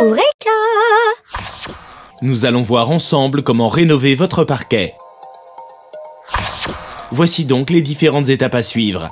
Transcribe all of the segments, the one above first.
Eureka! Nous allons voir ensemble comment rénover votre parquet. Voici donc les différentes étapes à suivre.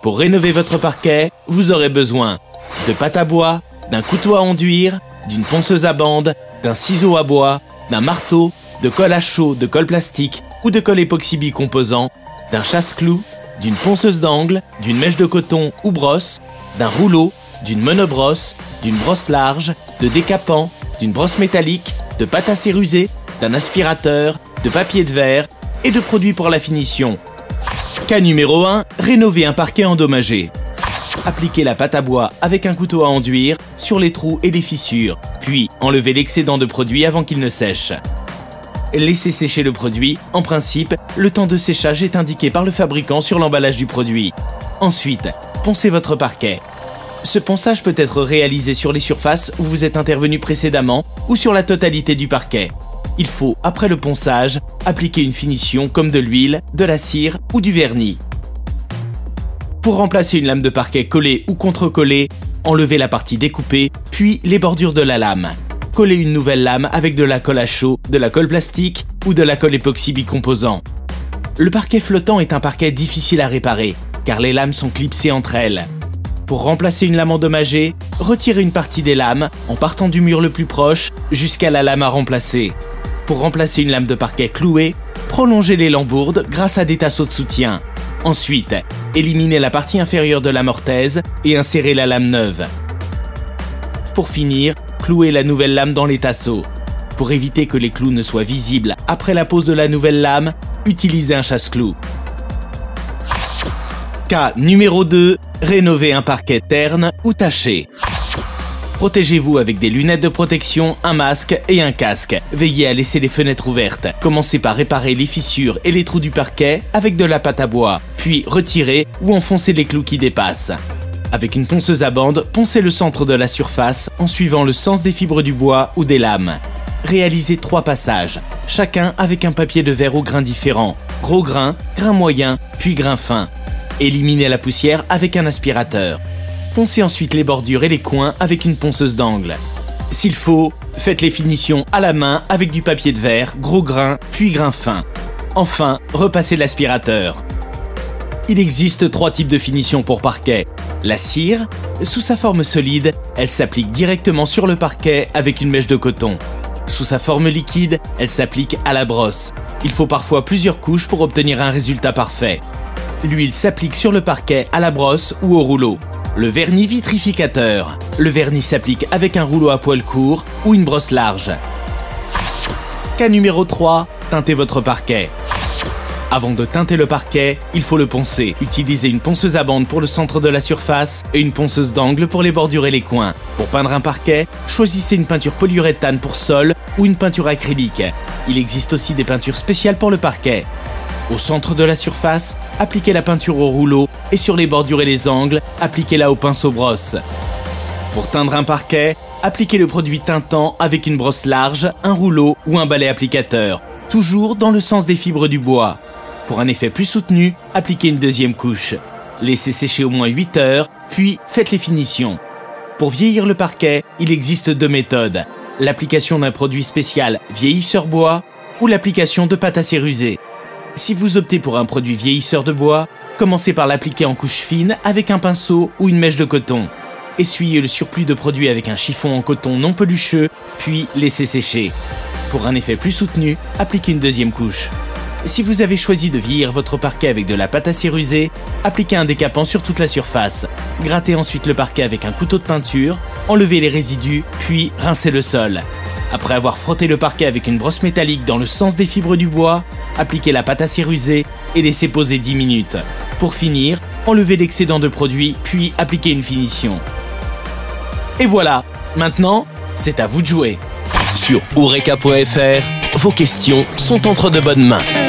Pour rénover votre parquet, vous aurez besoin de pâte à bois, d'un couteau à enduire, d'une ponceuse à bande, d'un ciseau à bois, d'un marteau, de colle à chaud, de colle plastique ou de colle époxy bicomposant, d'un chasse-clous, d'une ponceuse d'angle, d'une mèche de coton ou brosse, d'un rouleau, d'une monobrosse, d'une brosse large, de décapant, d'une brosse métallique, de pâte à cerruser, d'un aspirateur, de papier de verre et de produits pour la finition. Cas numéro 1, rénover un parquet endommagé. Appliquez la pâte à bois avec un couteau à enduire sur les trous et les fissures, puis enlevez l'excédent de produit avant qu'il ne sèche. Laissez sécher le produit. En principe, le temps de séchage est indiqué par le fabricant sur l'emballage du produit. Ensuite, poncez votre parquet. Ce ponçage peut être réalisé sur les surfaces où vous êtes intervenu précédemment ou sur la totalité du parquet. Il faut, après le ponçage, appliquer une finition comme de l'huile, de la cire ou du vernis. Pour remplacer une lame de parquet collée ou contre-collée, enlevez la partie découpée, puis les bordures de la lame. Collez une nouvelle lame avec de la colle à chaud, de la colle plastique ou de la colle époxy bicomposant. Le parquet flottant est un parquet difficile à réparer, car les lames sont clipsées entre elles. Pour remplacer une lame endommagée, retirez une partie des lames en partant du mur le plus proche jusqu'à la lame à remplacer. Pour remplacer une lame de parquet clouée, prolongez les lambourdes grâce à des tasseaux de soutien. Ensuite, éliminez la partie inférieure de la orthèse et insérez la lame neuve. Pour finir, clouez la nouvelle lame dans les tasseaux. Pour éviter que les clous ne soient visibles après la pose de la nouvelle lame, utilisez un chasse-clous. Cas numéro 2, rénover un parquet terne ou taché. Protégez-vous avec des lunettes de protection, un masque et un casque. Veillez à laisser les fenêtres ouvertes. Commencez par réparer les fissures et les trous du parquet avec de la pâte à bois, puis retirez ou enfoncez les clous qui dépassent. Avec une ponceuse à bande, poncez le centre de la surface en suivant le sens des fibres du bois ou des lames. Réalisez 3 passages, chacun avec un papier de verre au grain différent. Gros grain, grain moyen, puis grain fin. Éliminez la poussière avec un aspirateur. Poncez ensuite les bordures et les coins avec une ponceuse d'angle. S'il faut, faites les finitions à la main avec du papier de verre, gros grain, puis grain fin. Enfin, repassez l'aspirateur. Il existe 3 types de finition pour parquet. La cire, sous sa forme solide, elle s'applique directement sur le parquet avec une mèche de coton. Sous sa forme liquide, elle s'applique à la brosse. Il faut parfois plusieurs couches pour obtenir un résultat parfait. L'huile s'applique sur le parquet à la brosse ou au rouleau. Le vernis vitrificateur. Le vernis s'applique avec un rouleau à poil court ou une brosse large. Cas numéro 3, teintez votre parquet. Avant de teinter le parquet, il faut le poncer. Utilisez une ponceuse à bande pour le centre de la surface et une ponceuse d'angle pour les bordures et les coins. Pour peindre un parquet, choisissez une peinture polyuréthane pour sol ou une peinture acrylique. Il existe aussi des peintures spéciales pour le parquet. Au centre de la surface, appliquez la peinture au rouleau et sur les bordures et les angles, appliquez-la au pinceau brosse. Pour teindre un parquet, appliquez le produit teintant avec une brosse large, un rouleau ou un balai applicateur, toujours dans le sens des fibres du bois. Pour un effet plus soutenu, appliquez une deuxième couche. Laissez sécher au moins 8 heures, puis faites les finitions. Pour vieillir le parquet, il existe 2 méthodes. L'application d'un produit spécial vieillisseur bois ou l'application de pâte à cerruser. Si vous optez pour un produit vieillisseur de bois, commencez par l'appliquer en couche fine avec un pinceau ou une mèche de coton. Essuyez le surplus de produit avec un chiffon en coton non pelucheux, puis laissez sécher. Pour un effet plus soutenu, appliquez une deuxième couche. Si vous avez choisi de vieillir votre parquet avec de la pâte à cerruser, appliquez un décapant sur toute la surface. Grattez ensuite le parquet avec un couteau de peinture, enlevez les résidus, puis rincez le sol. Après avoir frotté le parquet avec une brosse métallique dans le sens des fibres du bois, appliquez la pâte à cerruser et laissez poser 10 minutes. Pour finir, enlevez l'excédent de produit, puis appliquez une finition. Et voilà, maintenant, c'est à vous de jouer. Sur Eureka.fr, vos questions sont entre de bonnes mains.